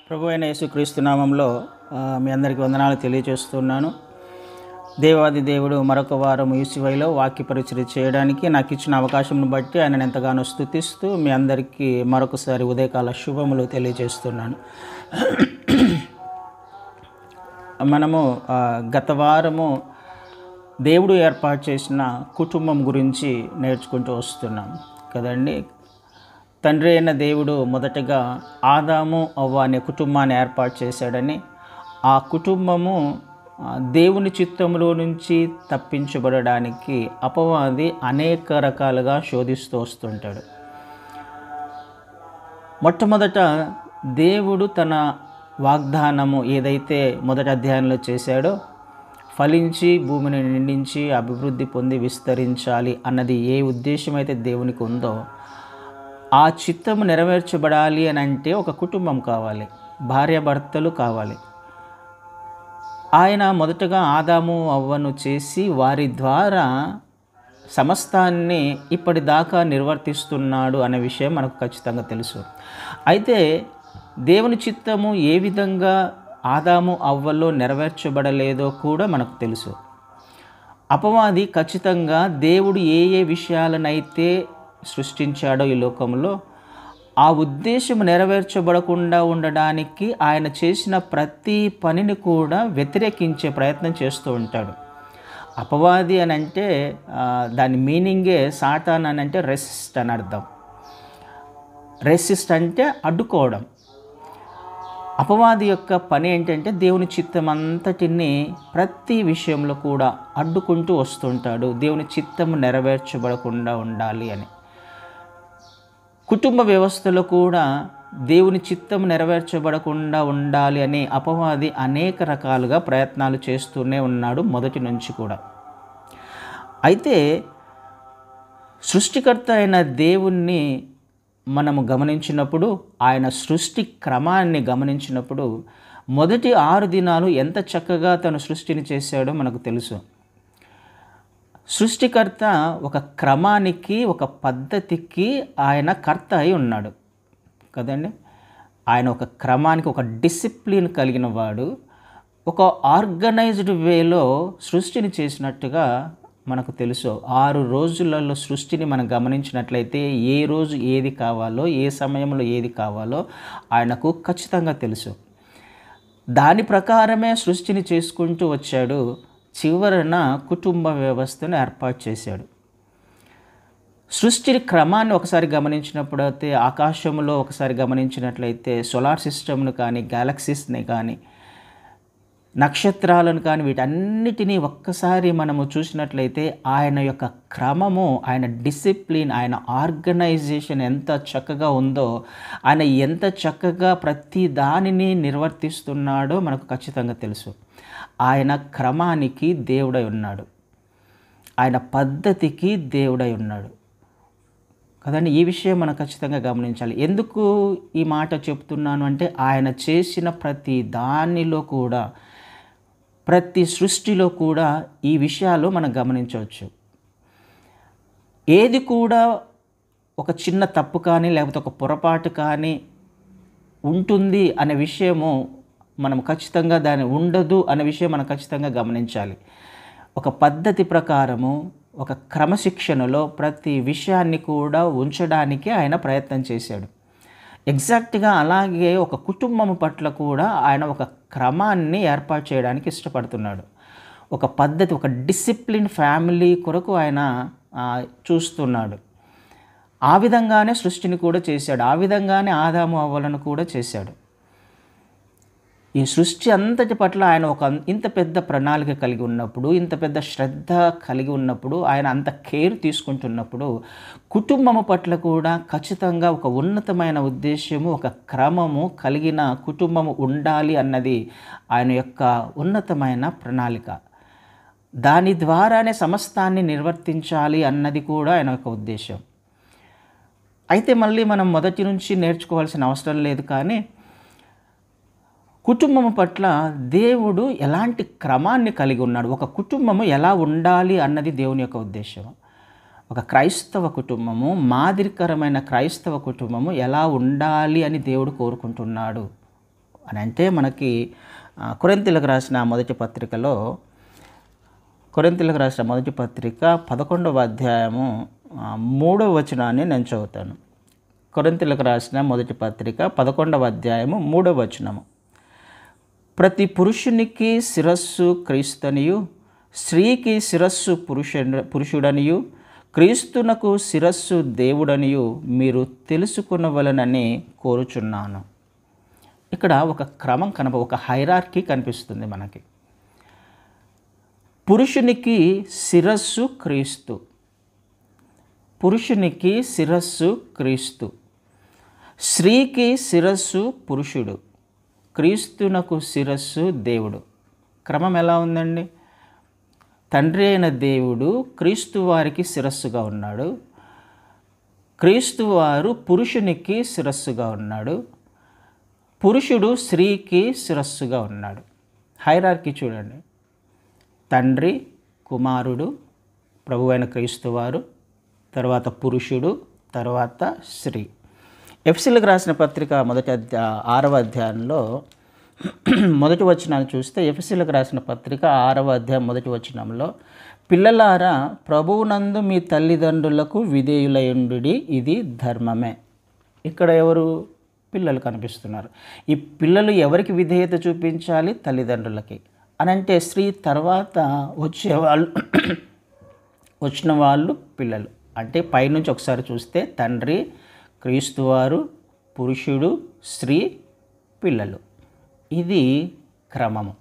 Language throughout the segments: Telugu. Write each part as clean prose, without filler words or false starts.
ప్రభు అయిన యేసుక్రీస్తు నామంలో మీ అందరికీ వందనాలు తెలియజేస్తున్నాను. దేవాది దేవుడు మరొక వారం ఈసివైలో వాక్య పరిచర్య చేయడానికి నాకు ఇచ్చిన అవకాశంను బట్టి ఆయనను ఎంతగానో స్తుతిస్తూ మీ అందరికీ మరొకసారి ఉదయకాల శుభములు తెలియజేస్తున్నాను. మనము గత వారము దేవుడు ఏర్పాటు చేసిన కుటుంబం గురించి నేర్చుకుంటూ వస్తున్నాం కదండి. తండ్రి అయిన దేవుడు మొదటగా ఆదాము అవ్వ అనే కుటుంబాన్ని ఏర్పాటు చేశాడని, ఆ కుటుంబము దేవుని చిత్తంలో నుంచి తప్పించబడడానికి అపవాది అనేక రకాలుగా శోధిస్తూ వస్తుంటాడు. మొట్టమొదట దేవుడు తన వాగ్దానము ఏదైతే మొదటి అధ్యాయంలో చేశాడో, ఫలించి భూమిని నిండించి అభివృద్ధి పొంది విస్తరించాలి అన్నది ఏ ఉద్దేశం అయితే దేవునికి ఉందో, ఆ చిత్తము నెరవేర్చబడాలి అని అంటే ఒక కుటుంబం కావాలి, భార్యాభర్తలు కావాలి. ఆయన మొదటగా ఆదాము అవ్వను చేసి వారి ద్వారా సమస్తాన్ని ఇప్పటిదాకా నిర్వర్తిస్తున్నాడు అనే విషయం మనకు ఖచ్చితంగా తెలుసు. అయితే దేవుని చిత్తము ఏ విధంగా ఆదాము అవ్వలో నెరవేర్చబడలేదో కూడా మనకు తెలుసు. అపవాది ఖచ్చితంగా దేవుడు ఏ ఏ విషయాలనైతే సృష్టించాడో ఈ లోకంలో, ఆ ఉద్దేశం నెరవేర్చబడకుండా ఉండడానికి ఆయన చేసిన ప్రతి పనిని కూడా వ్యతిరేకించే ప్రయత్నం చేస్తూ ఉంటాడు. అపవాది అని అంటే దాని మీనింగే సాతాన్ అని అంటే రెసిస్ట్ అని అర్థం. రెసిస్ట్ అంటే అడ్డుకోవడం. అపవాది యొక్క పని ఏంటంటే దేవుని చిత్తం అంతటిని ప్రతి విషయంలో కూడా అడ్డుకుంటూ వస్తుంటాడు, దేవుని చిత్తం నెరవేర్చబడకుండా ఉండాలి అని. కుటుంబ వ్యవస్థలో కూడా దేవుని చిత్తం నెరవేర్చబడకుండా ఉండాలి అని అపవాది అనేక రకాలుగా ప్రయత్నాలు చేస్తూనే ఉన్నాడు మొదటి నుంచి కూడా. అయితే సృష్టికర్త అయిన దేవుణ్ణి మనము గమనించినప్పుడు, ఆయన సృష్టి క్రమాన్ని గమనించినప్పుడు, మొదటి 6 దినాలు ఎంత చక్కగా తను సృష్టిని చేశాడో మనకు తెలుసు. సృష్టికర్త ఒక క్రమానికి, ఒక పద్ధతికి ఆయన కర్త అయి ఉన్నాడు కదండి. ఆయన ఒక క్రమానికి, ఒక డిసిప్లిన్ కలిగిన వాడు. ఒక ఆర్గనైజ్డ్ వేలో సృష్టిని చేసినట్టుగా మనకు తెలుసు. 6 రోజులలో సృష్టిని మనం గమనించినట్లయితే ఏ రోజు ఏది కావాలో, ఏ సమయంలో ఏది కావాలో ఆయనకు ఖచ్చితంగా తెలుసు. దాని ప్రకారమే సృష్టిని చేసుకుంటూ వచ్చాడు. చివరన కుటుంబ వ్యవస్థను ఏర్పాటు చేశాడు. సృష్టి క్రమాన్ని ఒకసారి గమనించినప్పుడు అయితే, ఆకాశంలో ఒకసారి గమనించినట్లయితే, సోలార్ సిస్టమ్ను కానీ, గ్యాలక్సీస్ని కానీ, నక్షత్రాలను కానీ, వీటన్నిటినీ ఒక్కసారి మనము చూసినట్లయితే ఆయన యొక్క క్రమము, ఆయన డిసిప్లిన్, ఆయన ఆర్గనైజేషన్ ఎంత చక్కగా ఉందో, ఆయన ఎంత చక్కగా ప్రతి దానిని నిర్వర్తిస్తున్నాడో మనకు ఖచ్చితంగా తెలుసు. ఆయన క్రమానికి దేవుడై ఉన్నాడు, ఆయన పద్ధతికి దేవుడై ఉన్నాడు కదండి. ఈ విషయం మనం ఖచ్చితంగా గమనించాలి. ఎందుకు ఈ మాట చెప్తున్నాను అంటే, ఆయన చేసిన ప్రతి దానిలో కూడా, ప్రతి సృష్టిలో కూడా ఈ విషయాలు మనం గమనించవచ్చు. ఏది కూడా ఒక చిన్న తప్పు కానీ, లేకపోతే ఒక పొరపాటు కానీ ఉంటుంది అనే విషయము మనం ఖచ్చితంగా, దాని ఉండదు అనే విషయం మనం ఖచ్చితంగా గమనించాలి. ఒక పద్ధతి ప్రకారము, ఒక క్రమశిక్షణలో ప్రతి విషయాన్ని కూడా ఉంచడానికి ఆయన ప్రయత్నం చేశాడు. ఎగ్జాక్ట్గా అలాగే ఒక కుటుంబం పట్ల కూడా ఆయన ఒక క్రమాన్ని ఏర్పాటు చేయడానికి ఇష్టపడుతున్నాడు. ఒక పద్ధతి, ఒక డిసిప్లిన్ ఫ్యామిలీ కొరకు ఆయన చూస్తున్నాడు. ఆ విధంగానే సృష్టిని కూడా చేశాడు. ఆ విధంగానే ఆదాము అవ్వలను కూడా చేశాడు. ఈ సృష్టి అంతటి పట్ల ఆయన ఒక ఇంత పెద్ద ప్రణాళిక కలిగి ఉన్నప్పుడు, ఇంత పెద్ద శ్రద్ధ కలిగి ఉన్నప్పుడు, ఆయన అంత కేర్ తీసుకుంటున్నప్పుడు, కుటుంబము పట్ల కూడా ఖచ్చితంగా ఒక ఉన్నతమైన ఉద్దేశము, ఒక క్రమము కలిగిన కుటుంబము ఉండాలి అన్నది ఆయన యొక్క ఉన్నతమైన ప్రణాళిక. దాని ద్వారానే సమస్తాన్ని నిర్వర్తించాలి అన్నది కూడా ఆయన యొక్క ఉద్దేశం. అయితే మళ్ళీ మనం మొదటి నుంచి నేర్చుకోవాల్సిన అవసరం లేదు, కానీ కుటుంబం పట్ల దేవుడు ఎలాంటి క్రమాన్ని కలిగి ఉన్నాడు, ఒక కుటుంబము ఎలా ఉండాలి అన్నది దేవుని యొక్క ఉద్దేశం. ఒక క్రైస్తవ కుటుంబము, మాదిరికరమైన క్రైస్తవ కుటుంబము ఎలా ఉండాలి అని దేవుడు కోరుకుంటున్నాడు అని అంటే మనకి కొరింథీయులకు రాసిన మొదటి పత్రికలో, కొరింథీయులకు రాసిన మొదటి పత్రిక 11వ అధ్యాయము 3వ వచనాన్ని నేను చదువుతాను. కొరింథీయులకు రాసిన మొదటి పత్రిక 11వ అధ్యాయము 3వ వచనము. ప్రతి పురుషునికి శిరస్సు క్రీస్తునియు, స్త్రీకి శిరస్సు పురుషుడనియు, క్రీస్తునకు శిరస్సు దేవుడనియు మీరు తెలుసుకునవలనని కోరుచున్నాను. ఇక్కడ ఒక క్రమం ఒక హైరార్కీ కనిపిస్తుంది మనకి. పురుషునికి శిరస్సు క్రీస్తు, పురుషునికి శిరస్సు క్రీస్తు, స్త్రీకి శిరస్సు పురుషుడు, క్రీస్తునకు శిరస్సు దేవుడు. క్రమం ఎలా ఉందండి? తండ్రి అయిన దేవుడు క్రీస్తు వారికి శిరస్సుగా ఉన్నాడు, క్రీస్తు వారు పురుషునికి శిరస్సుగా ఉన్నాడు, పురుషుడు స్త్రీకి శిరస్సుగా ఉన్నాడు. హైరార్కీ చూడండి. తండ్రి, కుమారుడు, ప్రభువైన క్రీస్తు వారు, తర్వాత పురుషుడు, తర్వాత స్త్రీ. ఎఫెసీయులకు రాసిన పత్రిక 6వ అధ్యాయంలో మొదటి వచనాన్ని చూస్తే, ఎఫెసీయులకు రాసిన పత్రిక 6వ అధ్యాయం మొదటి వచనంలో, పిల్లలారా ప్రభువునందు మీ తల్లిదండ్రులకు విధేయులయుండుడి, ఇది ధర్మమే. ఇక్కడ ఎవరు? పిల్లలు కనిపిస్తున్నారు. ఈ పిల్లలు ఎవరికి విధేయత చూపించాలి? తల్లిదండ్రులకి. అని అంటే స్త్రీ తర్వాత వచ్చిన వాళ్ళు పిల్లలు. అంటే పైనుంచి ఒకసారి చూస్తే తండ్రి, క్రీస్తువారు, పురుషుడు, స్త్రీ, పిల్లలు. ఇది క్రమము.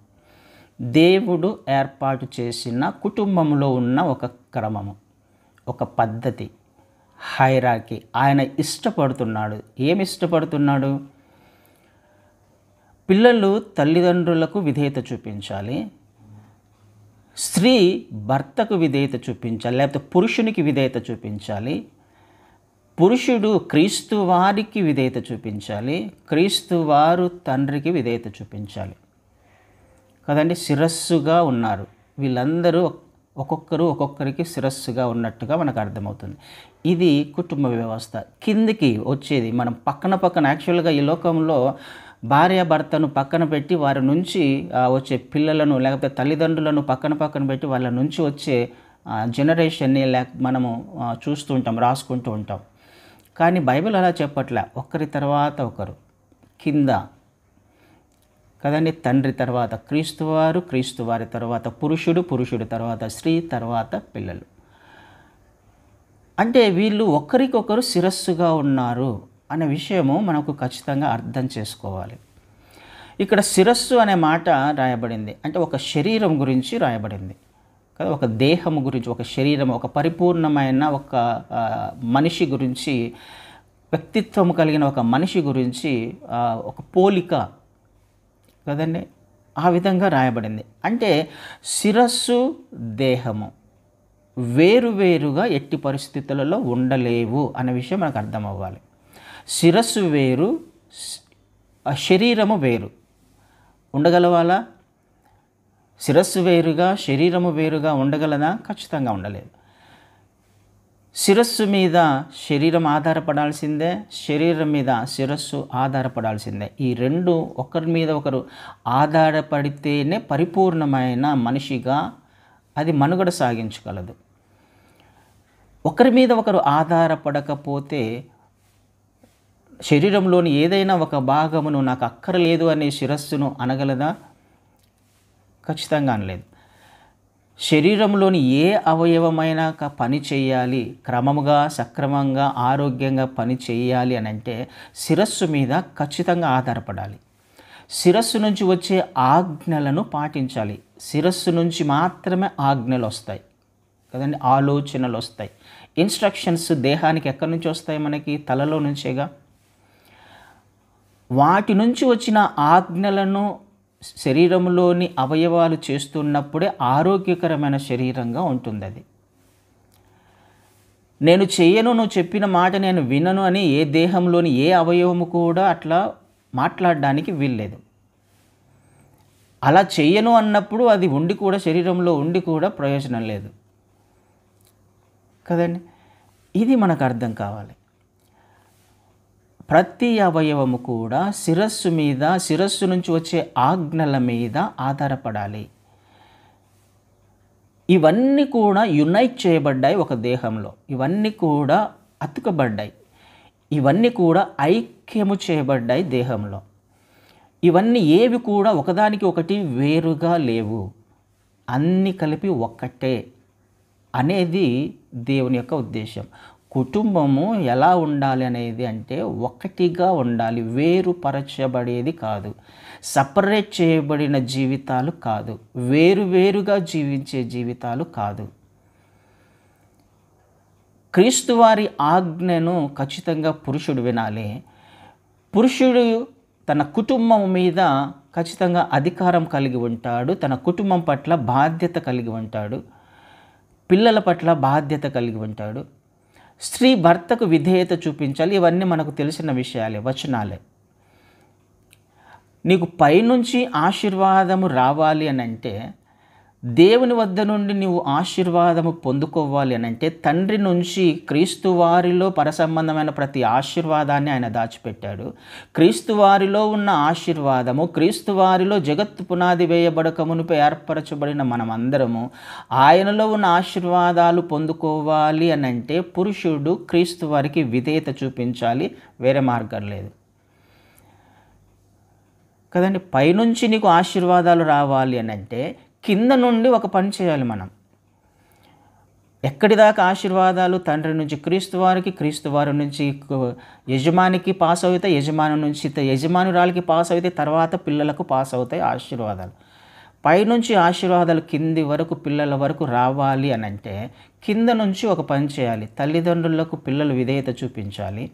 దేవుడు ఏర్పాటు చేసిన కుటుంబంలో ఉన్న ఒక క్రమము, ఒక పద్ధతి, హైరార్కీ. ఆయన ఇష్టపడుతున్నాడు. ఏమి ఇష్టపడుతున్నాడు? పిల్లలు తల్లిదండ్రులకు విధేయత చూపించాలి, స్త్రీ భర్తకు విధేయత చూపించాలి, లేకపోతే పురుషునికి విధేయత చూపించాలి, పురుషుడు క్రీస్తు వారికి విధేయత చూపించాలి, క్రీస్తు వారు తండ్రికి విధేయత చూపించాలి కదండి. శిరస్సుగా ఉన్నారు వీళ్ళందరూ, ఒక్కొక్కరికి శిరస్సుగా ఉన్నట్టుగా మనకు అర్థమవుతుంది. ఇది కుటుంబ వ్యవస్థ. కిందికి వచ్చేది మనం పక్కన యాక్చువల్గా ఈ లోకంలో భార్య భర్తను పక్కన పెట్టి వారి నుంచి వచ్చే పిల్లలను, లేకపోతే తల్లిదండ్రులను పక్కన పెట్టి వాళ్ళ నుంచి వచ్చే జనరేషన్ని మనము చూస్తూ ఉంటాం, రాసుకుంటూ ఉంటాం. కానీ బైబిల్ అలా చెప్పట్లే. ఒకరి తర్వాత ఒకరు కింద కదండి. తండ్రి తర్వాత క్రీస్తువారు, క్రీస్తువారి తర్వాత పురుషుడు తర్వాత స్త్రీ, తర్వాత పిల్లలు. అంటే వీళ్ళు ఒకరికొకరు శిరస్సుగా ఉన్నారు అనే విషయము మనకు ఖచ్చితంగా అర్థం చేసుకోవాలి. ఇక్కడ శిరస్సు అనే మాట రాయబడింది అంటే ఒక శరీరం గురించి రాయబడింది కదా, ఒక దేహము గురించి, ఒక శరీరం, ఒక పరిపూర్ణమైన ఒక మనిషి గురించి, వ్యక్తిత్వం కలిగిన ఒక మనిషి గురించి ఒక పోలిక కదండి, ఆ విధంగా రాయబడింది. అంటే శిరస్సు, దేహము వేరువేరుగా ఎట్టి పరిస్థితులలో ఉండలేవు అనే విషయం మనకు అర్థం అవ్వాలి. శిరస్సు వేరు, శరీరము వేరు. ఉండగలవాలా? శిరస్సు వేరుగా శరీరము వేరుగా ఉండగలదా? ఖచ్చితంగా ఉండలేదు. శిరస్సు మీద శరీరం ఆధారపడాల్సిందే, శరీరం మీద శిరస్సు ఆధారపడాల్సిందే. ఈ రెండు ఒకరి మీద ఒకరు ఆధారపడితేనే పరిపూర్ణమైన మనిషిగా అది మనుగడ సాగించగలదు. ఒకరి మీద ఒకరు ఆధారపడకపోతే శరీరంలోని ఏదైనా ఒక భాగమును నాకు అక్కర్లేదు అనే శిరస్సును అనగలదా? ఖచ్చితంగా అనలేదు. శరీరంలోని ఏ అవయవమైనా పని చేయాలి, క్రమముగా సక్రమంగా ఆరోగ్యంగా పని చేయాలి అని అంటే శిరస్సు మీద ఖచ్చితంగా ఆధారపడాలి. శిరస్సు నుంచి వచ్చే ఆజ్ఞలను పాటించాలి. శిరస్సు నుంచి మాత్రమే ఆజ్ఞలు వస్తాయి కదండి, ఆలోచనలు వస్తాయి. ఇన్స్ట్రక్షన్స్ దేహానికి ఎక్కడి నుంచి వస్తాయి? మనకి తలలో నుంచేగా. వాటి నుంచి వచ్చిన ఆజ్ఞలను శరీరంలోని అవయవాలు చేస్తున్నప్పుడే ఆరోగ్యకరమైన శరీరంగా ఉంటుంది అది. నేను చెయ్యను, నువ్వు చెప్పిన మాట నేను వినను అని ఏ దేహంలోని ఏ అవయవము కూడా అట్లా మాట్లాడడానికి వీల్లేదు. అలా చెయ్యను అన్నప్పుడు అది ఉండి కూడా, శరీరంలో ఉండి కూడా ప్రయోజనం లేదు కదండి. ఇది మనకు అర్థం కావాలి. ప్రతి అవయవము కూడా శిరస్సు నుంచి వచ్చే ఆజ్ఞల మీద ఆధారపడాలి. ఇవన్నీ కూడా యునైట్ చేయబడ్డాయి ఒక దేహంలో. ఇవన్నీ కూడా అతుకబడ్డాయి. ఇవన్నీ కూడా ఐక్యము చేయబడ్డాయి దేహంలో. ఇవన్నీ ఏవి కూడా ఒకదానికి ఒకటి వేరుగా లేవు, అన్నీ కలిపి ఒక్కటే అనేది దేవుని యొక్క ఉద్దేశం. కుటుంబము ఎలా ఉండాలి అనేది అంటే ఒక్కటిగా ఉండాలి, వేరుపరచబడేది కాదు, సపరేట్ చేయబడిన జీవితాలు కాదు, వేరువేరుగా జీవించే జీవితాలు కాదు. క్రీస్తువారి ఆజ్ఞను ఖచ్చితంగా పురుషుడు వినాలి. పురుషుడు తన కుటుంబం మీద ఖచ్చితంగా అధికారం కలిగి ఉంటాడు, తన కుటుంబం పట్ల బాధ్యత కలిగి ఉంటాడు, పిల్లల పట్ల బాధ్యత కలిగి ఉంటాడు. స్త్రీ భర్తకు విధేయత చూపించాలి. ఇవన్నీ మనకు తెలిసిన విషయాలే, వచనాలే. నీకు పైనుంచి ఆశీర్వాదము రావాలి అని అంటే, దేవుని వద్ద నుండి నీవు ఆశీర్వాదము పొందుకోవాలి అని అంటే, తండ్రి నుంచి క్రీస్తు వారిలో పరసంబంధమైన ప్రతి ఆశీర్వాదాన్ని ఆయన దాచిపెట్టాడు. క్రీస్తు వారిలో ఉన్న ఆశీర్వాదము, క్రీస్తు వారిలో జగత్తు పునాది వేయబడక మునుపు ఏర్పరచబడిన మనమందరము ఆయనలో ఉన్న ఆశీర్వాదాలు పొందుకోవాలి అని అంటే పురుషుడు క్రీస్తు వారికి విధేయత చూపించాలి, వేరే మార్గం లేదు కదండి. పైనుంచి నీకు ఆశీర్వాదాలు రావాలి అని అంటే కింద నుండి ఒక పని చేయాలి మనం. ఎక్కడి దాకా ఆశీర్వాదాలు? తండ్రి నుంచి క్రీస్తు వారికి, క్రీస్తు వారి నుంచి యజమానికి పాస్ అవుతాయి, యజమాని నుంచి యజమానురాలికి పాస్ అవుతాయి, తర్వాత పిల్లలకు పాస్ అవుతాయి ఆశీర్వాదాలు. పైనుంచి ఆశీర్వాదాలు కింది వరకు పిల్లల వరకు రావాలి అని అంటే కింద నుంచి ఒక పని చేయాలి. తల్లిదండ్రులకు పిల్లలు విధేయత చూపించాలి,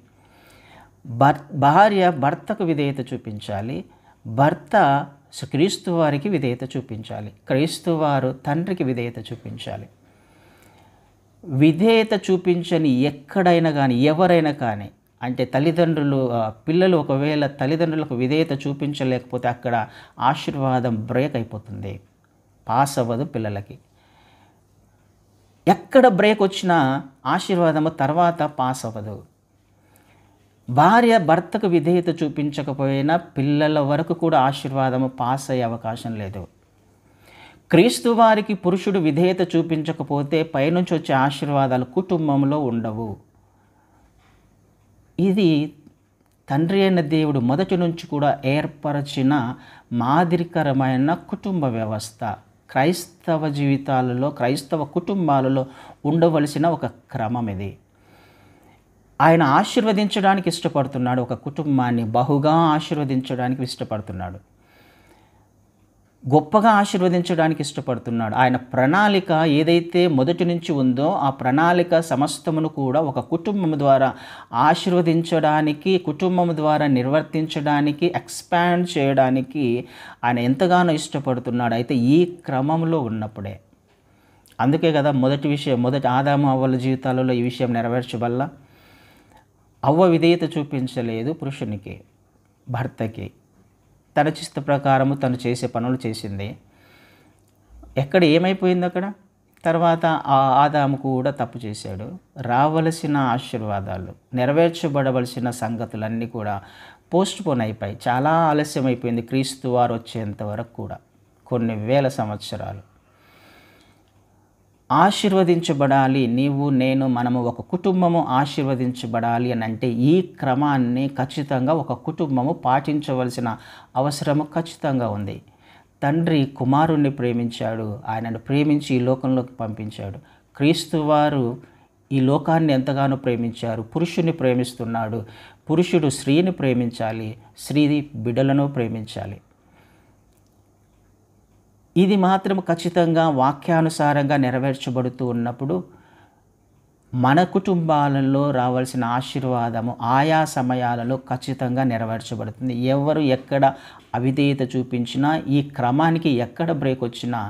భార్య భర్తకు విధేయత చూపించాలి, భర్త క్రీస్తు వారికి విధేయత చూపించాలి, క్రీస్తు వారు తండ్రికి విధేయత చూపించాలి. విధేయత చూపించని ఎక్కడైనా కానీ, ఎవరైనా కానీ, అంటే పిల్లలు ఒకవేళ తల్లిదండ్రులకు విధేయత చూపించలేకపోతే అక్కడ ఆశీర్వాదం బ్రేక్ అయిపోతుంది, పాస్ అవ్వదు పిల్లలకి. ఎక్కడ బ్రేక్ వచ్చినా ఆశీర్వాదము తర్వాత పాస్ అవ్వదు. భార్య భర్తకు విధేయత చూపించకపోయినా పిల్లల వరకు కూడా ఆశీర్వాదము పాస్ అయ్యే అవకాశం లేదు. క్రీస్తు వారికి పురుషుడు విధేయత చూపించకపోతే పైనుంచి వచ్చే ఆశీర్వాదాలు కుటుంబంలో ఉండవు. ఇది తండ్రి అయిన దేవుడు మొదటి నుంచి కూడా ఏర్పరచిన మాదిరికరమైన కుటుంబ వ్యవస్థ. క్రైస్తవ జీవితాలలో, క్రైస్తవ కుటుంబాలలో ఉండవలసిన ఒక క్రమం ఇది. ఆయన ఆశీర్వదించడానికి ఇష్టపడుతున్నాడు, ఒక కుటుంబాన్ని బహుగా ఆశీర్వదించడానికి ఇష్టపడుతున్నాడు, గొప్పగా ఆశీర్వదించడానికి ఇష్టపడుతున్నాడు. ఆయన ప్రణాళిక ఏదైతే మొదటి నుంచి ఉందో ఆ ప్రణాళిక సమస్తమును కూడా ఒక కుటుంబం ద్వారా ఆశీర్వదించడానికి, కుటుంబం ద్వారా నిర్వర్తించడానికి, ఎక్స్పాండ్ చేయడానికి ఆయన ఎంతగానో ఇష్టపడుతున్నాడు. అయితే ఈ క్రమంలో ఉన్నప్పుడే, అందుకే కదా మొదటి ఆదాము అవ్వల జీవితాలలో ఈ విషయం నెరవేర్చబల్ల. అవ్వ విధేయత చూపించలేదు పురుషునికి, భర్తకి. తన చిత్త ప్రకారము తను చేసే పనులు చేసింది. ఎక్కడ ఏమైపోయింది అక్కడ? తర్వాత ఆదాము కూడా తప్పు చేశాడు. రావలసిన ఆశీర్వాదాలు, నెరవేర్చబడవలసిన సంగతులన్నీ కూడా పోస్ట్పోన్ అయిపోయి చాలా ఆలస్యం అయిపోయింది. క్రీస్తు వారు వచ్చేంత వరకు కూడా కొన్ని వేల సంవత్సరాలు. ఆశీర్వదించబడాలి, నీవు నేను మనము ఒక కుటుంబము ఆశీర్వదించబడాలి అని అంటే ఈ క్రమాన్ని ఖచ్చితంగా ఒక కుటుంబము పాటించవలసిన అవసరము ఖచ్చితంగా ఉంది. తండ్రి కుమారుణ్ణి ప్రేమించాడు, ఆయనను ప్రేమించి ఈ లోకంలోకి పంపించాడు. క్రీస్తు వారు ఈ లోకాన్ని ఎంతగానో ప్రేమించారు, పురుషుని ప్రేమిస్తున్నాడు. పురుషుడు స్త్రీని ప్రేమించాలి, స్త్రీ బిడ్డలను ప్రేమించాలి. ఇది మాత్రం ఖచ్చితంగా వాక్యానుసారంగా నెరవేర్చబడుతూ ఉన్నప్పుడు మన కుటుంబాలలో రావాల్సిన ఆశీర్వాదము ఆయా సమయాలలో ఖచ్చితంగా నెరవేర్చబడుతుంది. ఎవరు ఎక్కడ అవిధేయత చూపించినా, ఈ క్రమానికి ఎక్కడ బ్రేక్ వచ్చినా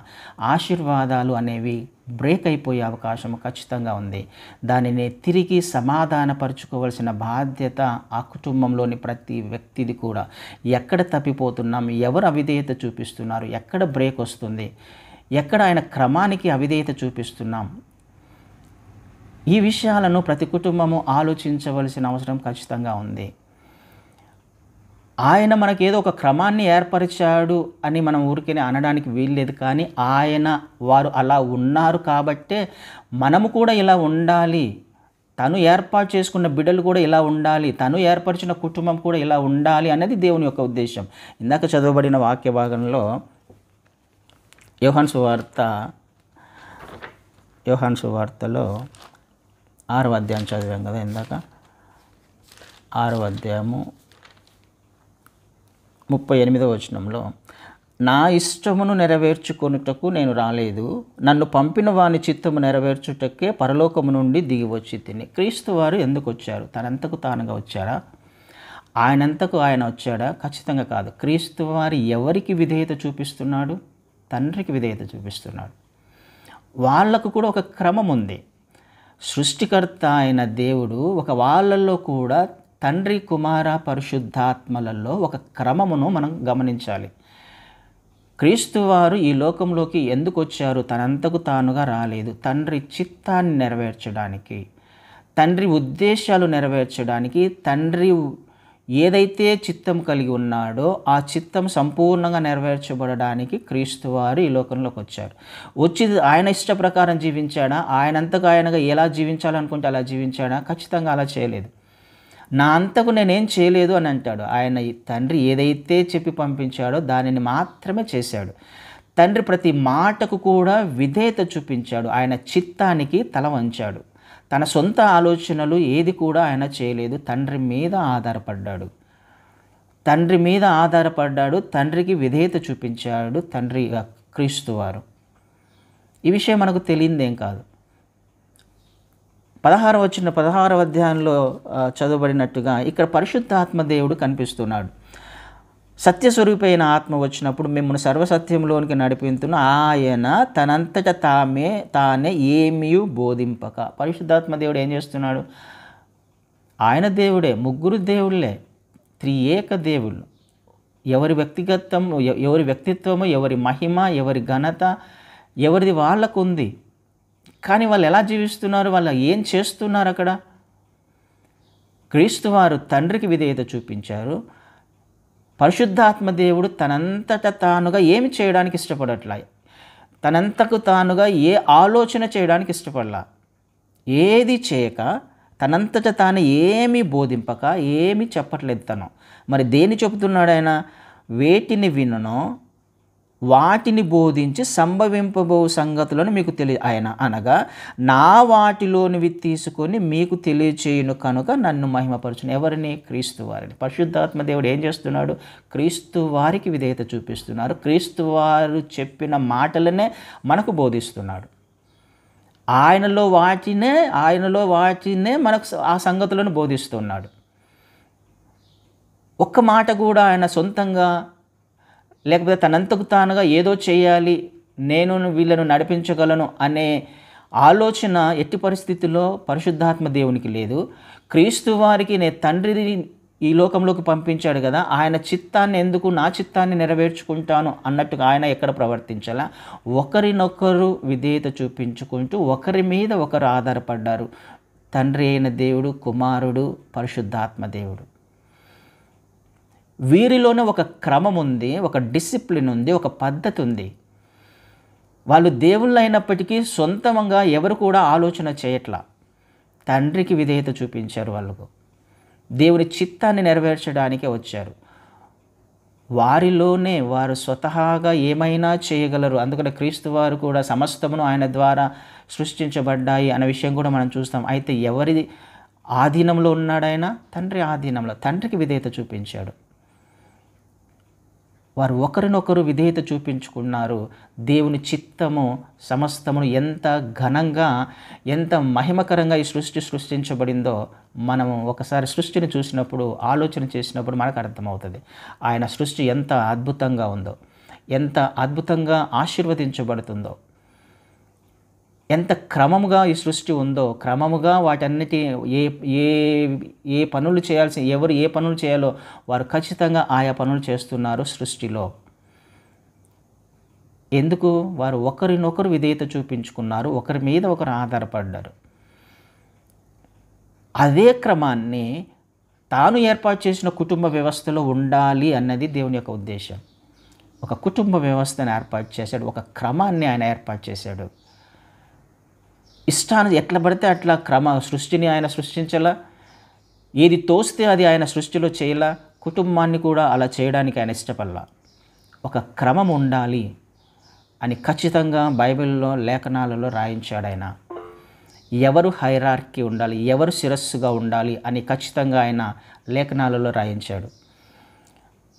ఆశీర్వాదాలు అనేవి బ్రేక్ అయిపోయే అవకాశం ఖచ్చితంగా ఉంది. దానిని తిరిగి సమాధానపరుచుకోవాల్సిన బాధ్యత ఆ కుటుంబంలోని ప్రతి వ్యక్తిది కూడా. ఎక్కడ తప్పిపోతున్నాం, ఎవరు అవిధేయత చూపిస్తున్నారు, ఎక్కడ బ్రేక్ వస్తుంది, ఎక్కడ ఆయన క్రమానికి అవిధేయత చూపిస్తున్నాం, ఈ విషయాలను ప్రతి కుటుంబము ఆలోచించవలసిన అవసరం ఖచ్చితంగా ఉంది. ఆయన మనకేదో ఒక క్రమాన్ని ఏర్పరిచాడు అని మనం ఊరికేనే అనడానికి వీల్లేదు. కానీ వారు అలా ఉన్నారు కాబట్టే మనము కూడా ఇలా ఉండాలి. తను ఏర్పాటు చేసుకున్న బిడ్డలు కూడా ఇలా ఉండాలి. తను ఏర్పరిచిన కుటుంబం కూడా ఇలా ఉండాలి అనేది దేవుని యొక్క ఉద్దేశం. ఇందాక చదవబడిన వాక్య భాగంలో యోహాను సువార్తలో 6వ అధ్యాయం చదివాం కదా ఇందాక. 6వ అధ్యాయము 38వ వచనంలో, నా ఇష్టమును నెరవేర్చుకొనుటకు నేను రాలేదు, నన్ను పంపిన వాని చిత్తము నెరవేర్చుటకే పరలోకము నుండి దిగి వచ్చి తిని. క్రీస్తు వారు ఎందుకు వచ్చారు? తనంతకు తానుగా వచ్చారా? ఆయనంతకు ఆయన వచ్చాడా? ఖచ్చితంగా కాదు. క్రీస్తు వారు ఎవరికి విధేయత చూపిస్తున్నాడు? తండ్రికి విధేయత చూపిస్తున్నాడు. వాళ్ళకు కూడా ఒక క్రమం ఉంది. సృష్టికర్త అయిన దేవుడు వాళ్ళల్లో కూడా తండ్రి, కుమార, పరిశుద్ధాత్మలలో ఒక క్రమమును మనం గమనించాలి. క్రీస్తు వారు ఈ లోకంలోకి ఎందుకు వచ్చారు? తనంతకు తానుగా రాలేదు. తండ్రి చిత్తాన్ని నెరవేర్చడానికి, తండ్రి ఉద్దేశాలు నెరవేర్చడానికి, తండ్రి ఏదైతే చిత్తం కలిగి ఉన్నాడో ఆ చిత్తం సంపూర్ణంగా నెరవేర్చబడడానికి క్రీస్తు వారు ఈ లోకంలోకి వచ్చారు. వచ్చి ఆయన ఇష్ట ప్రకారం జీవించాడా? ఆయనంతకు ఆయనగా ఎలా జీవించాలనుకుంటే అలా జీవించాడా? ఖచ్చితంగా అలా చేయలేదు. నా అంతకు నేనేం చేయలేదు అని అంటాడు. ఆయన తండ్రి ఏదైతే చెప్పి పంపించాడో దానిని మాత్రమే చేశాడు. తండ్రి ప్రతి మాటకు కూడా విధేయత చూపించాడు. ఆయన చిత్తానికి తల వంచాడు. తన సొంత ఆలోచనలు ఏది కూడా ఆయన చేయలేదు. తండ్రి మీద ఆధారపడ్డాడు. తండ్రికి విధేయత చూపించాడు తండ్రి క్రీస్తు వారు. ఈ విషయం మనకు తెలియదేం కాదు. 16వ అధ్యాయంలో చదవబడినట్టుగా ఇక్కడ పరిశుద్ధాత్మ దేవుడు కనిపిస్తున్నాడు. సత్యస్వరూపైన ఆత్మ వచ్చినప్పుడు మిమ్మల్ని సర్వసత్యంలోనికి నడిపించును. ఆయన తనంతట తానే ఏమీ బోధింపక. పరిశుద్ధాత్మ దేవుడు ఏం చేస్తున్నాడు? ఆయన దేవుడే, ముగ్గురు దేవుళ్ళే, త్రియేక దేవుళ్ళు. ఎవరి వ్యక్తిత్వము, ఎవరి మహిమ, ఎవరి ఘనత ఎవరిది వాళ్ళకు ఉంది. కానీ వాళ్ళు ఎలా జీవిస్తున్నారు? వాళ్ళు ఏం చేస్తున్నారు? అక్కడ క్రీస్తు వారు తండ్రికి విధేయత చూపించారు. పరిశుద్ధాత్మ దేవుడు తనంతట తానుగా ఏమి చేయడానికి ఇష్టపడట్లా. తనంతకు తానుగా ఏ ఆలోచన చేయడానికి ఇష్టపడలా. ఏది చేయక తనంతట తాను ఏమీ బోధింపక ఏమీ చెప్పట్లేదు తను. మరి దేని చెబుతున్నాడు ఆయన? వేటిని వినునో వాటిని బోధించి సంభవింపబో సంగతులను మీకు ఆయన అనగా నా వాటిలోనివి తీసుకొని మీకు తెలియచేయును కనుక నన్ను మహిమపరచును. ఎవరిని? క్రీస్తు వారిని. పరిశుద్ధాత్మ దేవుడు ఏం చేస్తున్నాడు? క్రీస్తు వారికి విధేయత చూపిస్తున్నారు. క్రీస్తు వారు చెప్పిన మాటలనే మనకు బోధిస్తున్నాడు. ఆయనలో వాటినే మనకు ఆ సంగతులను బోధిస్తున్నాడు. ఒక్క మాట కూడా ఆయన సొంతంగా లేకపోతే తనంతకు తానుగా ఏదో చేయాలి, నేను వీళ్ళను నడిపించగలను అనే ఆలోచన ఎట్టి పరిస్థితుల్లో పరిశుద్ధాత్మ దేవునికి లేదు. క్రీస్తు వారికి తండ్రిని ఈ లోకంలోకి పంపించాడు కదా, ఆయన చిత్తాన్ని ఎందుకు నా చిత్తాన్ని నెరవేర్చుకుంటాను అన్నట్టుగా ఆయన ఎక్కడ ప్రవర్తించాలా? ఒకరినొకరు విధేయత చూపించుకుంటూ ఒకరి మీద ఒకరు ఆధారపడ్డారు. తండ్రి అయిన దేవుడు, కుమారుడు, పరిశుద్ధాత్మ దేవుడు. వీరిలోనే ఒక క్రమం ఉంది, ఒక డిసిప్లిన్ ఉంది, ఒక పద్ధతి ఉంది. వాళ్ళు దేవుళ్ళు అయినప్పటికీ సొంతంగా ఎవరు కూడా ఆలోచన చేయట్లా. తండ్రికి విధేయత చూపించారు. వాళ్ళకు దేవుని చిత్తాన్ని నెరవేర్చడానికే వచ్చారు. వారిలోనే వారు స్వతహాగా ఏమైనా చేయగలరు. అందుకని క్రీస్తు వారు కూడా సమస్తమును ఆయన ద్వారా సృష్టించబడ్డాయి అనే విషయం కూడా మనం చూస్తాం. అయితే ఎవరి ఆధీనంలో ఉన్నాడు ఆయన? తండ్రి ఆధీనంలో. తండ్రికి విధేయత చూపించాడు. వారు ఒకరినొకరు విధేయత చూపించుకున్నారు. దేవుని చిత్తము సమస్తమును ఎంత ఘనంగా, ఎంత మహిమకరంగా ఈ సృష్టించబడిందో మనము ఒకసారి సృష్టిని చూసినప్పుడు, ఆలోచన చేసినప్పుడు మనకు అర్థమవుతుంది. ఆయన సృష్టి ఎంత అద్భుతంగా ఉందో, ఎంత అద్భుతంగా ఆశీర్వదించబడుతుందో, ఎంత క్రమముగా ఈ సృష్టి ఉందో, క్రమముగా వాటన్నిటి ఏ పనులు ఎవరు ఏ పనులు చేయాలో వారు ఖచ్చితంగా ఆయా పనులు చేస్తున్నారు సృష్టిలో. ఎందుకు? వారు ఒకరినొకరు విధేయత చూపించుకున్నారు, ఒకరి మీద ఒకరు ఆధారపడ్డారు. అదే క్రమాన్ని తాను ఏర్పాటు చేసిన కుటుంబ వ్యవస్థలో ఉండాలి అన్నది దేవుని యొక్క ఉద్దేశం. ఒక కుటుంబ వ్యవస్థను ఏర్పాటు చేశాడు, ఒక క్రమాన్ని ఆయన ఏర్పాటు చేశాడు. ఇష్టాన్ని ఎట్లా పడితే అట్లా సృష్టిని ఆయన సృష్టించలా, ఏది తోస్తే అది ఆయన సృష్టిలో చేయలా, కుటుంబాన్ని కూడా అలా చేయడానికి ఆయన ఇష్టపడలా. ఒక క్రమం ఉండాలి అని ఖచ్చితంగా బైబిల్లో లేఖనాలలో రాయించాడు ఆయన. ఎవరు హైరార్కీ ఉండాలి, ఎవరు శిరస్సుగా ఉండాలి అని ఖచ్చితంగా ఆయన లేఖనాలలో రాయించాడు.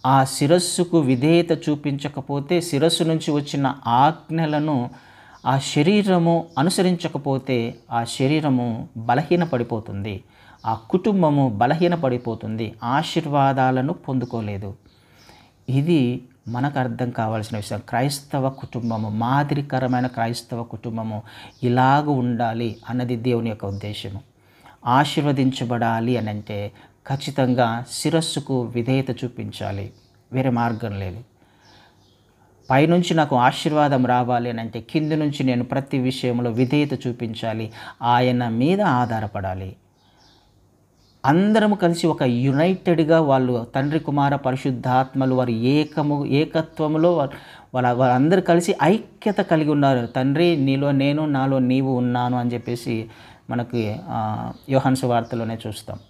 ఆ శిరస్సుకు విధేయత చూపించకపోతే, శిరస్సు నుంచి వచ్చిన ఆజ్ఞలను ఆ శరీరము అనుసరించకపోతే ఆ శరీరము బలహీనపడిపోతుంది, ఆ కుటుంబము బలహీనపడిపోతుంది, ఆశీర్వాదాలను పొందుకోలేదు. ఇది మనకు అర్థం కావాల్సిన విషయం. క్రైస్తవ కుటుంబము, మాదిరికరమైన క్రైస్తవ కుటుంబము ఇలాగ ఉండాలి అన్నది దేవుని యొక్క ఉద్దేశము. ఆశీర్వదించబడాలి అని అంటే ఖచ్చితంగా శిరస్సుకు విధేయత చూపించాలి, వేరే మార్గం లేదు. పైనుంచి నాకు ఆశీర్వాదం రావాలి అని అంటే కింది నుంచి నేను ప్రతి విషయంలో విధేయత చూపించాలి, ఆయన మీద ఆధారపడాలి. అందరము కలిసి ఒక యునైటెడ్గా వాళ్ళు తండ్రి కుమార పరిశుద్ధాత్మలు వారు ఏకత్వములో వాళ్ళందరూ కలిసి ఐక్యత కలిగి ఉన్నారు. తండ్రి నీలో నేను, నాలో నీవు ఉన్నాను అని చెప్పేసి మనకి యోహాను సువార్తలోనే చూస్తాం.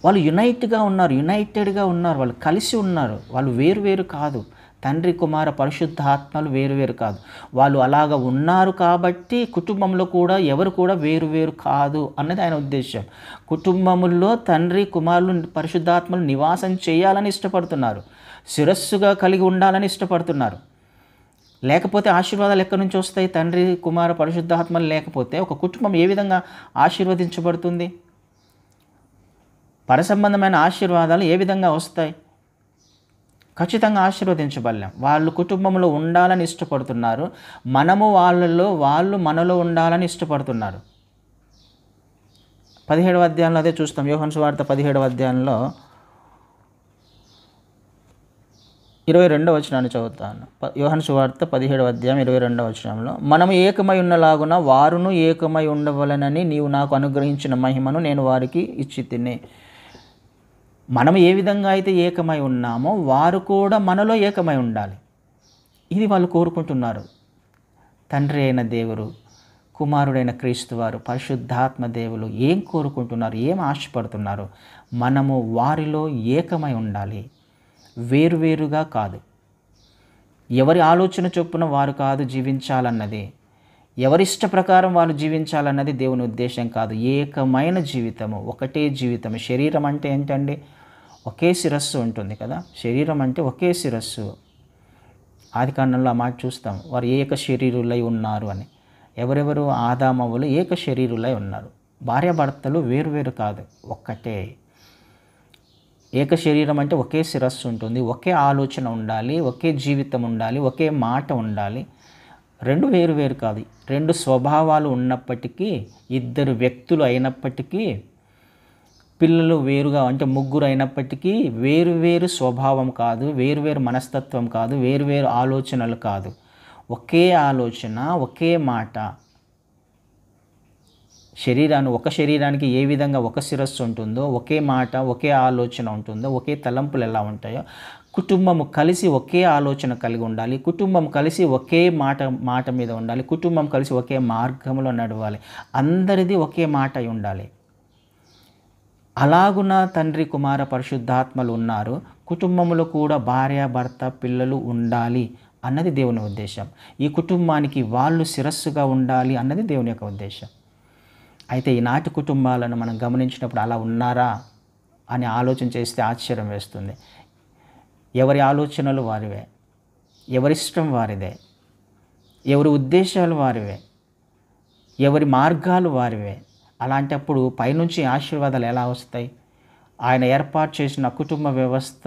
వాళ్ళు యునైటెడ్గా ఉన్నారు, వాళ్ళు కలిసి ఉన్నారు, వాళ్ళు వేరు కాదు. తండ్రి కుమార పరిశుద్ధాత్మలు వేరు కాదు. వాళ్ళు అలాగ ఉన్నారు కాబట్టి కుటుంబంలో కూడా ఎవరు కూడా వేరు కాదు అన్నది ఆయన ఉద్దేశం. కుటుంబముల్లో తండ్రి కుమారులు పరిశుద్ధాత్మలు నివాసం చేయాలని ఇష్టపడుతున్నారు, శిరస్సుగా కలిగి ఉండాలని ఇష్టపడుతున్నారు. లేకపోతే ఆశీర్వాదాలు ఎక్కడి నుంచి వస్తాయి? తండ్రి కుమార పరిశుద్ధాత్మలు లేకపోతే ఒక కుటుంబం ఏ విధంగా ఆశీర్వదించబడుతుంది? పరసంబంధమైన ఆశీర్వాదాలు ఏ విధంగా వస్తాయి? ఖచ్చితంగా ఆశీర్వదించబడలేం. వాళ్ళు కుటుంబంలో ఉండాలని ఇష్టపడుతున్నారు, మనము వాళ్ళు మనలో ఉండాలని ఇష్టపడుతున్నారు. 17వ అధ్యాయంలో అదే చూస్తాం. యోహాను సువార్త 17వ అధ్యాయంలో 22వ వచనాన్ని చదువుతాను. యోహాను సువార్త 17వ అధ్యాయం 22వ వచనంలో, మనము ఏకమై ఉన్నలాగున వారును ఏకమై ఉండవలెనని నీవు నాకు అనుగ్రహించిన మహిమను నేను వారికి ఇచ్చి తిని. మనం ఏ విధంగా అయితే ఏకమై ఉన్నామో వారు కూడా మనలో ఏకమై ఉండాలి. ఇది వాళ్ళు కోరుకుంటున్నారు. తండ్రి అయిన దేవుడు, కుమారుడైన క్రీస్తు వారు, పరిశుద్ధాత్మ దేవులు ఏం కోరుకుంటున్నారు, ఏం ఆశపడుతున్నారు? మనము వారిలో ఏకమై ఉండాలి, వేరుగా కాదు. ఎవరి ఆలోచన చొప్పున వారు కాదు జీవించాలన్నది, ఎవరిష్ట ప్రకారం వాళ్ళు జీవించాలన్నది దేవుని ఉద్దేశం కాదు. ఏకమైన జీవితము, ఒకటే జీవితము. శరీరం అంటే ఏంటండి? ఒకే శిరస్సు ఉంటుంది కదా. శరీరం అంటే ఒకే శిరస్సు. ఆదికాండంలో ఆ మాట చూస్తాం, వారు ఏక శరీరులై ఉన్నారు అని. ఎవరెవరు? ఆదామవ్వలు ఏక శరీరులై ఉన్నారు. భార్యాభర్తలు వేరు కాదు, ఒక్కటే. ఏక శరీరం అంటే ఒకే శిరస్సు ఉంటుంది, ఒకే ఆలోచన ఉండాలి, ఒకే జీవితం ఉండాలి, ఒకే మాట ఉండాలి. రెండు వేరు కాదు. రెండు స్వభావాలు ఉన్నప్పటికీ, ఇద్దరు వ్యక్తులు అయినప్పటికీ, పిల్లలు వేరుగా అంటే ముగ్గురు అయినప్పటికీ వేరు స్వభావం కాదు, వేరు మనస్తత్వం కాదు, వేరు ఆలోచనలు కాదు. ఒకే ఆలోచన, ఒకే మాట. ఒక శరీరానికి ఏ విధంగా ఒక శిరస్సు ఉంటుందో, ఒకే మాట, ఒకే ఆలోచన ఉంటుందో, ఒకే తలంపులు ఎలా ఉంటాయో, కుటుంబము కలిసి ఒకే ఆలోచన కలిగి ఉండాలి, కుటుంబం కలిసి ఒకే మాట మీద ఉండాలి, కుటుంబం కలిసి ఒకే మార్గంలో నడవాలి, అందరిది ఒకే మాట అయి ఉండాలి. అలాగున తండ్రి కుమార పరిశుద్ధాత్మలు ఉన్నారు. కుటుంబంలో కూడా భార్య భర్త పిల్లలు ఉండాలి అన్నది దేవుని ఉద్దేశం. ఈ కుటుంబానికి వాళ్ళు శిరస్సుగా ఉండాలి అన్నది దేవుని యొక్క ఉద్దేశం. అయితే ఈనాటి కుటుంబాలను మనం గమనించినప్పుడు అలా ఉన్నారా అని ఆలోచన చేస్తే ఆశ్చర్యం వేస్తుంది. ఎవరి ఆలోచనలు వారివే, ఎవరిష్టం వారిదే, ఎవరి ఉద్దేశాలు వారివే, ఎవరి మార్గాలు వారివే. అలాంటప్పుడు పైనుంచి ఆశీర్వాదాలు ఎలా వస్తాయి? ఆయన ఏర్పాటు చేసిన కుటుంబ వ్యవస్థ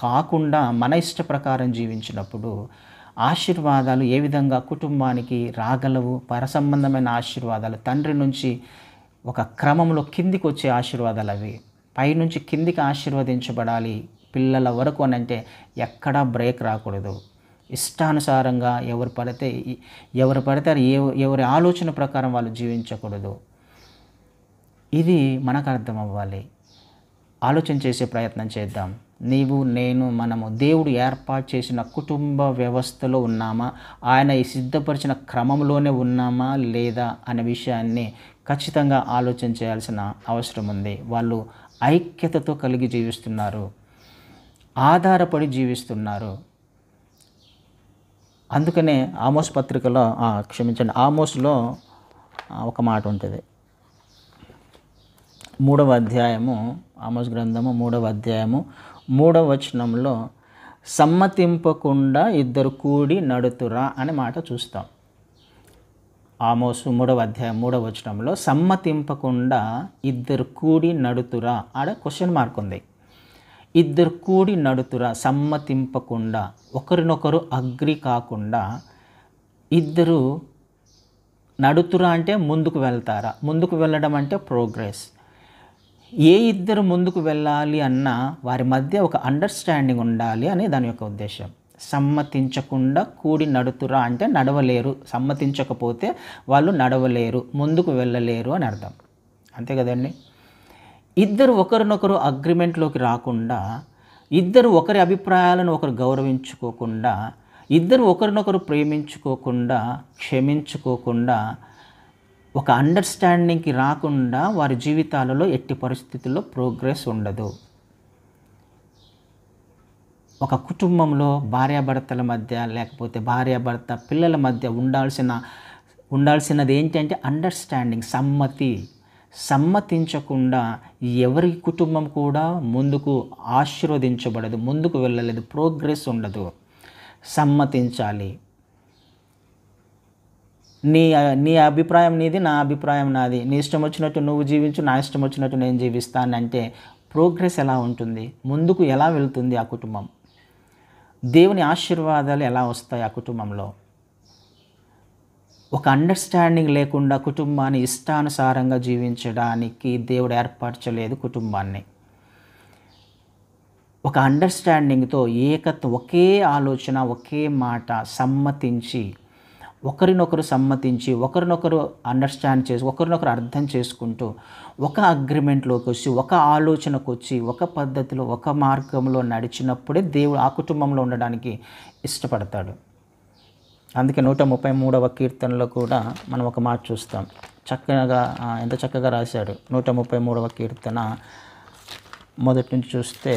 కాకుండా మన ఇష్ట ప్రకారం జీవించినప్పుడు ఆశీర్వాదాలు ఏ విధంగా కుటుంబానికి రాగలవు? పరసంబంధమైన ఆశీర్వాదాలు తండ్రి నుంచి ఒక క్రమంలో కిందికి వచ్చే ఆశీర్వాదాలు అవి. పైనుంచి కిందికి ఆశీర్వదించబడాలి పిల్లల వరకు అని అంటే ఎక్కడా బ్రేక్ రాకూడదు. ఇష్టానుసారంగా ఎవరు పడితే ఎవరి ఆలోచన ప్రకారం వాళ్ళు జీవించకూడదు. ఇది మనకు అర్థం అవ్వాలి. ఆలోచన చేసే ప్రయత్నం చేద్దాం. నీవు, నేను, మనము దేవుడు ఏర్పాటు చేసిన కుటుంబ వ్యవస్థలో ఉన్నామా, ఆయన ఈ సిద్ధపరిచిన క్రమంలోనే ఉన్నామా లేదా అనే విషయాన్ని ఖచ్చితంగా ఆలోచన చేయాల్సిన అవసరం ఉంది. వాళ్ళు ఐక్యతతో కలిగి జీవిస్తున్నారు, ఆధారపడి జీవిస్తున్నారు. అందుకనే ఆమోస్ పత్రికలో ఆమోస్లో ఒక మాట ఉంటుంది. 3వ అధ్యాయము, ఆమోస్ గ్రంథము 3వ అధ్యాయము 3వ వచనంలో సమ్మతింపకుండా ఇద్దరు కూడి నడుతురా అనే మాట చూస్తాం. ఆమోసు 3వ అధ్యాయం 3వ వచనంలో సమ్మతింపకుండా ఇద్దరు కూడి నడుతురా, ఆడ క్వశ్చన్ మార్క్ ఉంది. ఇద్దరు కూడి నడుతురా, సమ్మతింపకుండా, ఒకరినొకరు అగ్రి కాకుండా ఇద్దరు నడుతురా అంటే ముందుకు వెళ్తారా? ముందుకు వెళ్ళడం అంటే ప్రోగ్రెస్. ఏ ఇద్దరు ముందుకు వెళ్ళాలి అన్నా వారి మధ్య ఒక అండర్స్టాండింగ్ ఉండాలి అని దాని యొక్క ఉద్దేశం. సమ్మతించకుండా కూడి నడుతురా అంటే నడవలేరు, సమ్మతించకపోతే వాళ్ళు నడవలేరు, ముందుకు వెళ్ళలేరు అని అర్థం. అంతే కదండి. ఇద్దరు ఒకరినొకరు అగ్రిమెంట్లోకి రాకుండా, ఇద్దరు ఒకరి అభిప్రాయాలను ఒకరు గౌరవించుకోకుండా, ఇద్దరు ఒకరినొకరు ప్రేమించుకోకుండా, క్షమించుకోకుండా, ఒక అండర్స్టాండింగ్కి రాకుండా వారి జీవితాలలో ఎట్టి పరిస్థితుల్లో ప్రోగ్రెస్ ఉండదు. ఒక కుటుంబంలో భార్యాభర్తల మధ్య, లేకపోతే భార్యాభర్త పిల్లల మధ్య ఉండాల్సినది ఏంటంటే అండర్స్టాండింగ్, సమ్మతించకుండా ఎవరి కుటుంబం కూడా ముందుకు ఆశీర్వదించబడదు, ముందుకు వెళ్ళలేదు, ప్రోగ్రెస్ ఉండదు. సమ్మతించాలి. నీ అభిప్రాయం నీది, నా అభిప్రాయం నాది, నీ ఇష్టం వచ్చినట్టు నువ్వు జీవించు, నా ఇష్టం వచ్చినట్టు నేను జీవిస్తానంటే ప్రోగ్రెస్ ఎలా ఉంటుంది? ముందుకు ఎలా వెళ్తుంది ఆ కుటుంబం? దేవుని ఆశీర్వాదాలు ఎలా వస్తాయి ఆ కుటుంబంలో? ఒక అండర్స్టాండింగ్ లేకుండా కుటుంబాన్ని ఇష్టానుసారంగా జీవించడానికి దేవుడు ఏర్పరచలేదు కుటుంబాన్ని. ఒక అండర్స్టాండింగ్తో, ఏకత్వం, ఒకే ఆలోచన, ఒకే మాట, సమ్మతించి, ఒకరినొకరు సమ్మతించి, ఒకరినొకరు అండర్స్టాండ్ చేసి, ఒకరినొకరు అర్థం చేసుకుంటూ, ఒక అగ్రిమెంట్లోకి వచ్చి, ఒక ఆలోచనకు వచ్చి, ఒక పద్ధతిలో, ఒక మార్గంలో నడిచినప్పుడే దేవుడు ఆ కుటుంబంలో ఉండడానికి ఇష్టపడతాడు. అందుకే 133వ కీర్తనలో కూడా మనం ఒక మాట చూస్తాం. చక్కగా ఎంత చక్కగా రాశాడు. 133వ కీర్తన మొదటి నుంచి చూస్తే,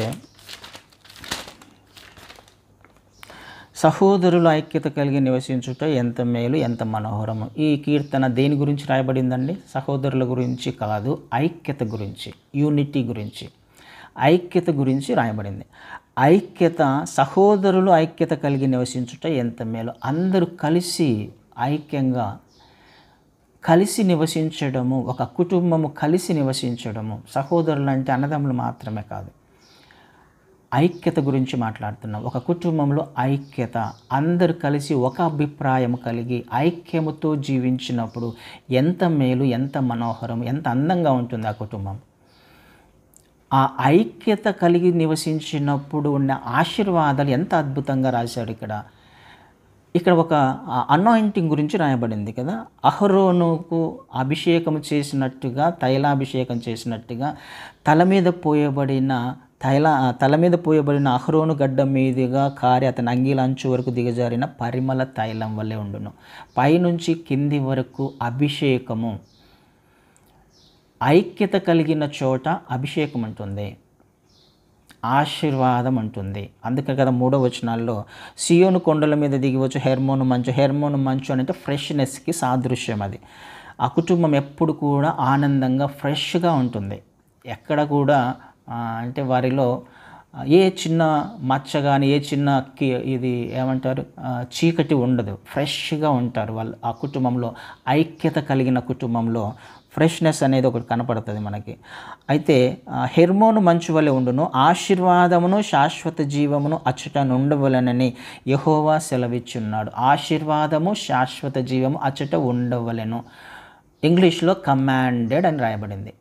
సహోదరుల ఐక్యత కలిగి నివసించుట ఎంత మేలు, ఎంత మనోహరము. ఈ కీర్తన దేని గురించి రాయబడిందండి? సహోదరుల గురించి కాదు, ఐక్యత గురించి, యూనిటీ గురించి, ఐక్యత గురించి రాయబడింది. ఐక్యత, సహోదరులు ఐక్యత కలిగి నివసించుట ఎంత మేలు. అందరూ కలిసి ఐక్యంగా కలిసి నివసించడము, ఒక కుటుంబము కలిసి నివసించడము. సహోదరులు అంటే అన్నదమ్ములు మాత్రమే కాదు, ఐక్యత గురించి మాట్లాడుతున్నాం. ఒక కుటుంబంలో ఐక్యత, అందరు కలిసి ఒక అభిప్రాయం కలిగి ఐక్యముతో జీవించినప్పుడు ఎంత మేలు, ఎంత మనోహరం, ఎంత అందంగా ఉంటుంది ఆ కుటుంబం. ఆ ఐక్యత కలిగి నివసించినప్పుడు ఉన్న ఆశీర్వాదాలు ఎంత అద్భుతంగా రాశాడు ఇక్కడ ఒక అనాయింటింగ్ గురించి రాయబడింది కదా. అహరోనుకు అభిషేకం చేసినట్టుగా, తైలాభిషేకం చేసినట్టుగా తల మీద పోయబడిన అహరోను గడ్డ మీదుగా కారి అతని అంగీల అంచు వరకు దిగజారిన పరిమళ తైలం వల్లే ఉండును. పైనుంచి కింది వరకు అభిషేకము. ఐక్యత కలిగిన చోట అభిషేకం ఉంటుంది, ఆశీర్వాదం ఉంటుంది. అందుకే కదా 3వ వచనాల్లో సియోను కొండల మీద దిగివచ్చు హెర్మోను మంచు అంటే ఫ్రెష్నెస్కి సాదృశ్యం. అది ఆ కుటుంబం ఎప్పుడు కూడా ఆనందంగా ఫ్రెష్గా ఉంటుంది. ఎక్కడ కూడా అంటే వారిలో ఏ చిన్న మచ్చ కానీ, ఏ చిన్న చీకటి ఉండదు, ఫ్రెష్గా ఉంటారు వాళ్ళు. ఆ కుటుంబంలో, ఐక్యత కలిగిన కుటుంబంలో ఫ్రెష్నెస్ అనేది ఒకటి కనపడుతుంది మనకి. అయితే హెర్మోను మంచు వలె ఉండును, ఆశీర్వాదమును శాశ్వత జీవమును అచ్చట నుండవలెనని యెహోవా సెలవిచ్చున్నాడు. ఆశీర్వాదము, శాశ్వత జీవము అచ్చట ఉండవలెను. ఇంగ్లీష్లో కమాండెడ్ అని రాయబడింది.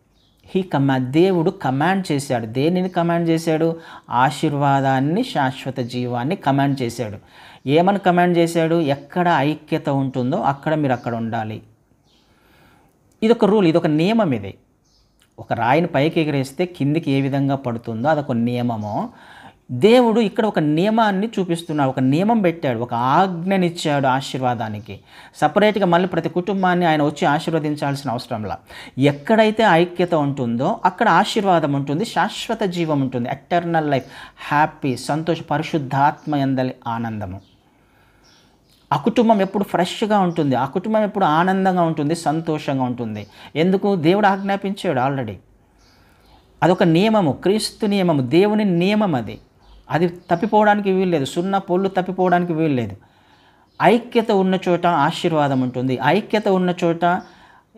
దేవుడు కమాండ్ చేశాడు. దేనిని కమాండ్ చేశాడు? ఆశీర్వాదాన్ని, శాశ్వత జీవాన్ని కమాండ్ చేశాడు. ఏమని కమాండ్ చేశాడు? ఎక్కడ ఐక్యత ఉంటుందో అక్కడ మీరు అక్కడ ఉండాలి. ఇదొక రూల్, ఇదొక నియమం. ఇది ఒక రాయిని పైకి ఎగిరేస్తే కిందికి ఏ విధంగా పడుతుందో అదొక నియమమో, దేవుడు ఇక్కడ ఒక నియమాన్ని చూపిస్తున్నాడు. ఒక నియమం పెట్టాడు, ఒక ఆజ్ఞనిచ్చాడు ఆశీర్వాదానికి. సపరేట్గా మళ్ళీ ప్రతి కుటుంబాన్ని ఆయన వచ్చి ఆశీర్వదించాల్సిన అవసరంలా. ఎక్కడైతే ఐక్యత ఉంటుందో అక్కడ ఆశీర్వాదం ఉంటుంది, శాశ్వత జీవం ఉంటుంది, ఎటర్నల్ లైఫ్, హ్యాపీ, సంతోష, పరిశుద్ధాత్మ యందలి ఆనందము. ఆ కుటుంబం ఎప్పుడు ఫ్రెష్గా ఉంటుంది, ఆ కుటుంబం ఎప్పుడు ఆనందంగా ఉంటుంది, సంతోషంగా ఉంటుంది. ఎందుకు? దేవుడు ఆజ్ఞాపించాడు ఆల్రెడీ. అదొక నియమము, క్రీస్తు నియమము, దేవుని నియమం అది. అది తప్పిపోవడానికి వీల్లేదు, సున్నా పొల్లు తప్పిపోవడానికి వీల్లేదు. ఐక్యత ఉన్న చోట ఆశీర్వాదం ఉంటుంది, ఐక్యత ఉన్న చోట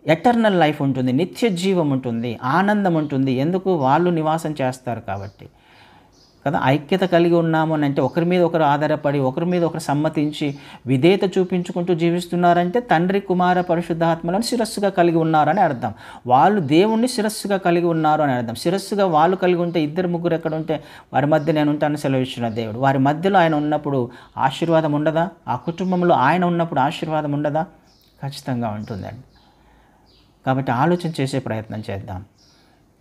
ఎటర్నల్ లైఫ్ ఉంటుంది, నిత్య జీవం ఉంటుంది, ఆనందం ఉంటుంది. ఎందుకు? వాళ్ళు నివాసం చేస్తారు కాబట్టి కదా. ఐక్యత కలిగి ఉన్నాము అని అంటే ఒకరి మీద ఒకరు ఆధారపడి, ఒకరి మీద ఒకరు సమ్మతించి, విధేయత చూపించుకుంటూ జీవిస్తున్నారంటే తండ్రి, కుమార, పరిశుద్ధాత్మలను శిరస్సుగా కలిగి ఉన్నారని అర్థం. వాళ్ళు దేవుణ్ణి శిరస్సుగా కలిగి ఉన్నారు అని అర్థం. శిరస్సుగా వాళ్ళు కలిగి ఉంటే, ఇద్దరు ముగ్గురు ఎక్కడ ఉంటే వారి మధ్య నేను ఉంటానని సెలవిచ్చిన దేవుడు. వారి మధ్యలో ఆయన ఉన్నప్పుడు ఆశీర్వాదం ఉండదా? ఆ కుటుంబంలో ఆయన ఉన్నప్పుడు ఆశీర్వాదం ఉండదా? ఖచ్చితంగా ఉంటుందండి. కాబట్టి ఆలోచన చేసే ప్రయత్నం చేద్దాం.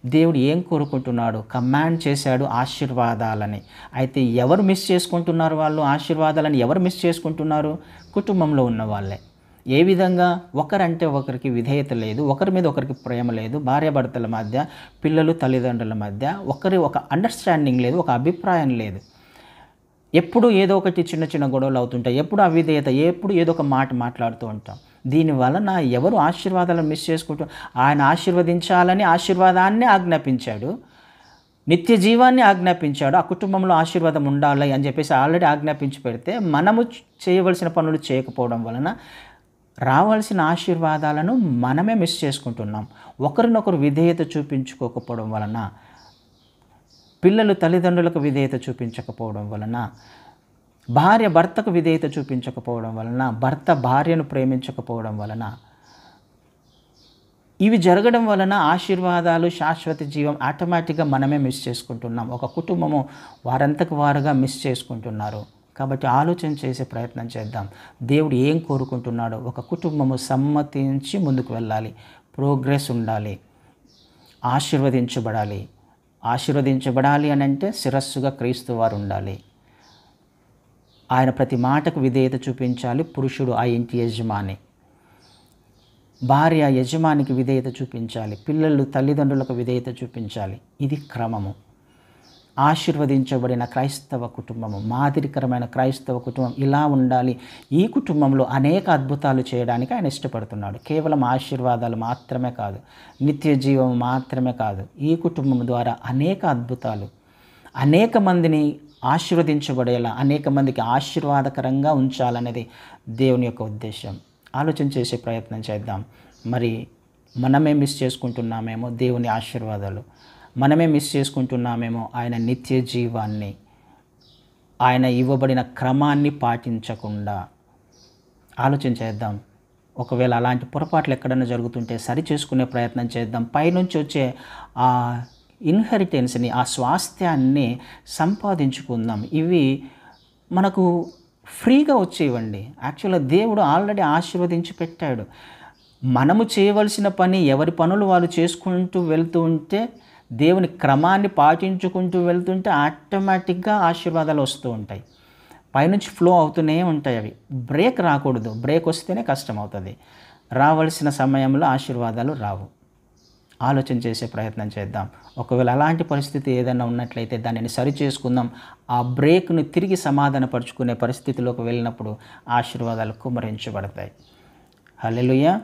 దేవుడు ఏం కోరుకుంటున్నాడు? కమాండ్ చేశాడు ఆశీర్వాదాలని. అయితే ఎవరు మిస్ చేసుకుంటున్నారు? వాళ్ళు ఆశీర్వాదాలని ఎవరు మిస్ చేసుకుంటున్నారు? కుటుంబంలో ఉన్న వాళ్ళే. ఏ విధంగా? ఒకరంటే ఒకరికి విధేయత లేదు, ఒకరి మీద ఒకరికి ప్రేమ లేదు, భార్యాభర్తల మధ్య, పిల్లలు తల్లిదండ్రుల మధ్య ఒక అండర్స్టాండింగ్ లేదు, ఒక అభిప్రాయం లేదు. ఎప్పుడు ఏదో ఒకటి చిన్న చిన్న గొడవలు అవుతుంటాయి, ఎప్పుడు అవిధేయత, ఎప్పుడు ఏదో ఒక మాట మాట్లాడుతూ ఉంటాం. దీనివలన ఎవరు ఆశీర్వాదాలను మిస్ చేసుకుంటూ, ఆయన ఆశీర్వదించాలని ఆశీర్వాదాన్ని ఆజ్ఞాపించాడు, నిత్య జీవాన్ని ఆజ్ఞాపించాడు, ఆ కుటుంబంలో ఆశీర్వాదం ఉండాలి అని చెప్పేసి ఆల్రెడీ ఆజ్ఞాపించి పెడితే మనము చేయవలసిన పనులు చేయకపోవడం వలన రావాల్సిన ఆశీర్వాదాలను మనమే మిస్ చేసుకుంటున్నాం. ఒకరినొకరు విధేయత చూపించుకోకపోవడం వలన, పిల్లలు తల్లిదండ్రులకు విధేయత చూపించకపోవడం వలన, భార్య భర్తకు విధేయత చూపించకపోవడం వలన, భర్త భార్యను ప్రేమించకపోవడం వలన, ఇవి జరగడం వలన ఆశీర్వాదాలు, శాశ్వత జీవం ఆటోమేటిక్గా మనమే మిస్ చేసుకుంటున్నాం. ఒక కుటుంబము వారంతకు వారుగా మిస్ చేసుకుంటున్నారు. కాబట్టి ఆలోచన చేసే ప్రయత్నం చేద్దాం. దేవుడు ఏం కోరుకుంటున్నాడో? ఒక కుటుంబము సమ్మతించి ముందుకు వెళ్ళాలి, ప్రోగ్రెస్ ఉండాలి, ఆశీర్వదించబడాలి. ఆశీర్వదించబడాలి అని అంటే శిరస్సుగా క్రీస్తు వారు ఉండాలి. ఆయన ప్రతి మాటకు విధేయత చూపించాలి. పురుషుడు ఆ ఇంటి యజమాని, భార్య యజమానికి విధేయత చూపించాలి, పిల్లలు తల్లిదండ్రులకు విధేయత చూపించాలి. ఇది క్రమము. ఆశీర్వదించబడిన క్రైస్తవ కుటుంబము, మాదిరికరమైన క్రైస్తవ కుటుంబం ఇలా ఉండాలి. ఈ కుటుంబంలో అనేక అద్భుతాలు చేయడానికి ఆయన ఇష్టపడుతున్నాడు. కేవలం ఆశీర్వాదాలు మాత్రమే కాదు, నిత్య జీవం మాత్రమే కాదు, ఈ కుటుంబం ద్వారా అనేక అద్భుతాలు, అనేక మందిని ఆశీర్వదించబడేలా, అనేక మందికి ఆశీర్వాదకరంగా ఉంచాలనేది దేవుని యొక్క ఉద్దేశం. ఆలోచన చేసే ప్రయత్నం చేద్దాం. మరి మనమే మిస్ చేసుకుంటున్నామేమో దేవుని ఆశీర్వాదాలు, మనమే మిస్ చేసుకుంటున్నామేమో ఆయన నిత్య జీవాన్ని, ఆయన ఇవ్వబడిన క్రమాన్ని పాటించకుండా. ఆలోచన చేద్దాం. ఒకవేళ అలాంటి పొరపాట్లు ఎక్కడైనా జరుగుతుంటే సరి చేసుకునే ప్రయత్నం చేద్దాం. పైనుంచి వచ్చే ఆ ఇన్హెరిటెన్స్ని, ఆ స్వాస్థ్యాన్ని సంపాదించుకుందాం. ఇవి మనకు ఫ్రీగా వచ్చేవండి. యాక్చువల్గా దేవుడు ఆల్రెడీ ఆశీర్వదించి పెట్టాడు. మనము చేయవలసిన పని, ఎవరి పనులు వాళ్ళు చేసుకుంటూ వెళ్తూ ఉంటే, దేవుని క్రమాన్ని పాటించుకుంటూ వెళ్తుంటే ఆటోమేటిక్గా ఆశీర్వాదాలు వస్తూ ఉంటాయి. పైనుంచి ఫ్లో అవుతూనే ఉంటాయి. అవి బ్రేక్ రాకూడదు. బ్రేక్ వస్తేనే కష్టం అవుతుంది. రావాల్సిన సమయంలో ఆశీర్వాదాలు రావు. ఆలోచన చేసే ప్రయత్నం చేద్దాం. ఒకవేళ అలాంటి పరిస్థితి ఏదైనా ఉన్నట్లయితే దానిని సరి చేసుకుందాం. ఆ బ్రేక్ను తిరిగి సమాధానపరుచుకునే పరిస్థితిలోకి వెళ్ళినప్పుడు ఆశీర్వాదాలు కుమ్మరించబడతాయి. హల్లెలూయా.